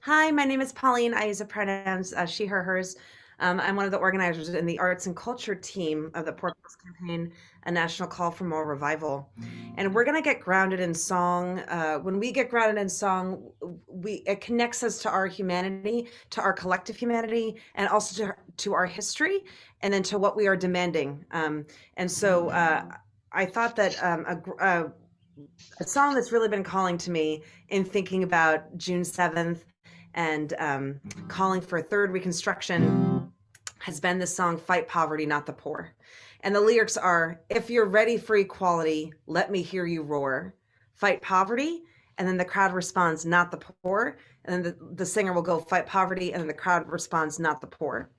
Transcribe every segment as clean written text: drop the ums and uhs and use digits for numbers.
Hi, my name is Pauline. I use the pronouns she, her, hers. I'm one of the organizers in the arts and culture team of the Portals Campaign, a national call for more revival. And we're going to get grounded in song. When we get grounded in song, it connects us to our humanity, to our collective humanity, and also to our history, and then to what we are demanding. And so I thought that a song that's really been calling to me in thinking about June 7th and calling for third reconstruction has been the song Fight Poverty, Not the Poor. And the lyrics are, if you're ready for equality, let me hear you roar. Fight poverty. And then the crowd responds, not the poor. And then the singer will go, fight poverty. And then the crowd responds, not the poor.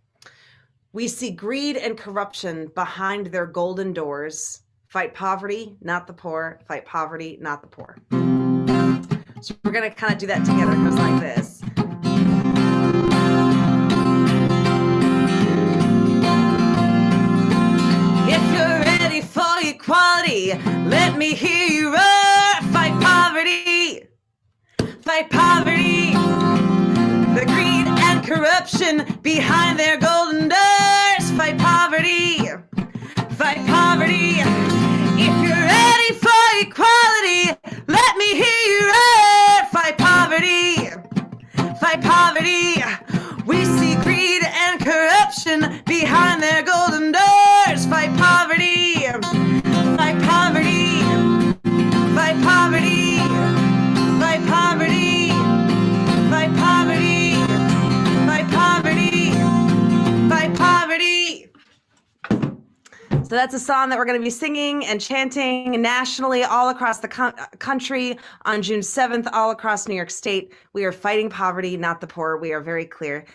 We see greed and corruption behind their golden doors. Fight poverty, not the poor. Fight poverty, not the poor. So we're going to kind of do that together. It goes like this. If you're ready for equality, let me hear you roar. Fight poverty. Fight poverty. The greed and corruption behind their golden doors. Fight poverty. Fight poverty. If you're ready for equality, let me hear you roar. Fight poverty. Fight poverty. We see greed and corruption behind their golden doors. Fight poverty. Fight poverty. Fight poverty. Fight poverty. Fight poverty. Fight poverty. Fight poverty. So that's a song that we're going to be singing and chanting nationally all across the country on June 7th, all across New York State. We are fighting poverty, not the poor. We are very clear.